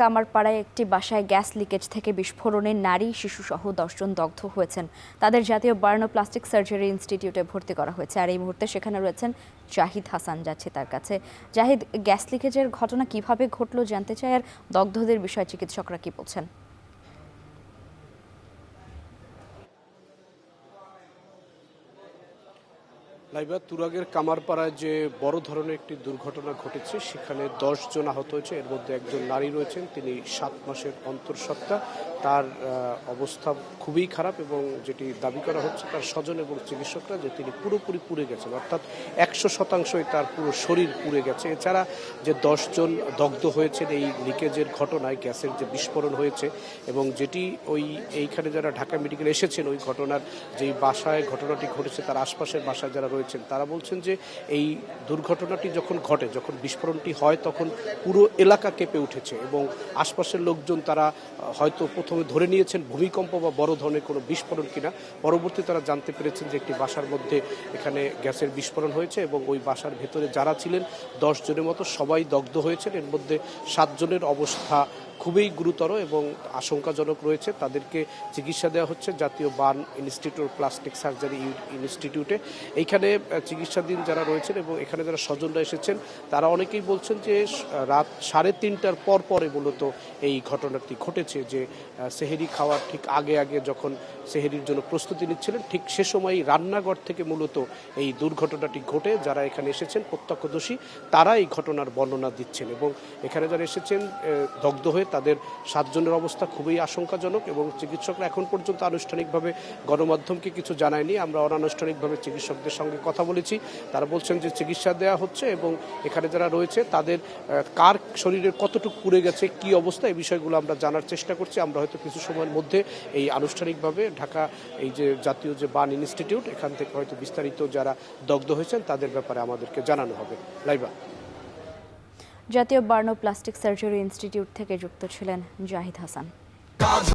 কামারপাড়ায় একটি বাসায় gas leakage থেকে বিস্ফোরণে নারী শিশুসহ ১০ জন দগ্ধ হয়েছেন। তাদের জাতীয় বার্নো প্লাস্টিক সার্জারি ইনস্টিটিউটে ভর্তি করা হয়েছে। আর এই মুহূর্তে সেখানে রয়েছেন জাহিদ হাসান। যাচ্ছে তার কাছে। জাহিদ, গ্যাস লিকেজের ঘটনা কিভাবে ঘটলো জানতে চাই, আর দগ্ধদের বিষয়ে চিকিৎসকরা কি বলছেন? লাইবা, তুরাগের কামারপাড়ায় যে বড় ধরনের একটি দুর্ঘটনা ঘটেছে, সেখানে ১০ জন আহত হয়েছে। এর মধ্যে একজন নারী রয়েছেন, তিনি ৭ মাসের অন্তঃসত্ত্বা। তার অবস্থা খুবই খারাপ এবং যেটি দাবি করা হচ্ছে তার স্বজন এবং চিকিৎসকরা যে তিনি পুরোপুরি পুড়ে গেছেন, অর্থাৎ ১০০%ই তার পুরো শরীর পুড়ে গেছে। এছাড়া যে ১০ জন দগ্ধ হয়েছেন এই লিকেজের ঘটনায়, গ্যাসের যে বিস্ফোরণ হয়েছে এবং যেটি এইখানে যারা ঢাকা মেডিকেল এসেছেন ওই ঘটনার যেই বাসায় ঘটনাটি ঘটেছে তার আশপাশের বাসায় যারা রয়েছেন তারা বলছেন যে এই দুর্ঘটনাটি যখন ঘটে, যখন বিস্ফোরণটি হয়, তখন পুরো এলাকা কেঁপে উঠেছে এবং আশপাশের লোকজন তারা হয়তো প্রথমে ধরে নিয়েছেন ভূমিকম্প বা বড় ধরনের কোনো বিস্ফোরণ কিনা। পরবর্তী তারা জানতে পেরেছেন যে একটি বাসার মধ্যে এখানে গ্যাসের বিস্ফোরণ হয়েছে এবং ওই বাসার ভেতরে যারা ছিলেন ১০ জনের মতো সবাই দগ্ধ হয়েছেন। এর মধ্যে ৭ জনের অবস্থা খুবই গুরুতর এবং আশঙ্কাজনক রয়েছে। তাদেরকে চিকিৎসা দেওয়া হচ্ছে জাতীয় বার্ন ইনস্টিটিউট প্লাস্টিক সার্জারি ইনস্টিটিউটে। এইখানে চিকিৎসাধীন যারা রয়েছেন এবং এখানে যারা স্বজনরা এসেছেন তারা অনেকেই বলছেন যে রাত ৩:৩০টার পরে মূলত এই ঘটনাটি ঘটেছে। যে সেহেরি খাওয়ার ঠিক আগে যখন সেহেরির জন্য প্রস্তুতি নিচ্ছিলেন, ঠিক সে সময়ই রান্নাঘর থেকে মূলত এই দুর্ঘটনাটি ঘটে। যারা এখানে এসেছেন প্রত্যক্ষদর্শী তারা এই ঘটনার বর্ণনা দিচ্ছেন এবং এখানে যারা এসেছেন দগ্ধ হয়ে তাদের ৭ জনের অবস্থা খুবই আশঙ্কাজনক এবং চিকিৎসকরা এখন পর্যন্ত আনুষ্ঠানিকভাবে গণমাধ্যমকে কিছু জানায়নি। আমরা অনানুষ্ঠানিকভাবে চিকিৎসকদের সঙ্গে কথা বলেছি, তারা বলছেন যে চিকিৎসা দেওয়া হচ্ছে এবং এখানে যারা রয়েছে তাদের কার শরীরের কতটুকু পুড়ে গেছে, কি অবস্থা, এই বিষয়গুলো আমরা জানার চেষ্টা করছি। আমরা হয়তো কিছু সময়ের মধ্যে এই আনুষ্ঠানিকভাবে ঢাকা এই যে জাতীয় যে বার্ন ইনস্টিটিউট, এখান থেকে হয়তো বিস্তারিত যারা দগ্ধ হয়েছেন তাদের ব্যাপারে আমাদেরকে জানানো হবে। লাইবা, জাতীয় বার্নো প্লাস্টিক সার্জারি ইনস্টিটিউট থেকে যুক্ত ছিলেন জাহিদ হাসান।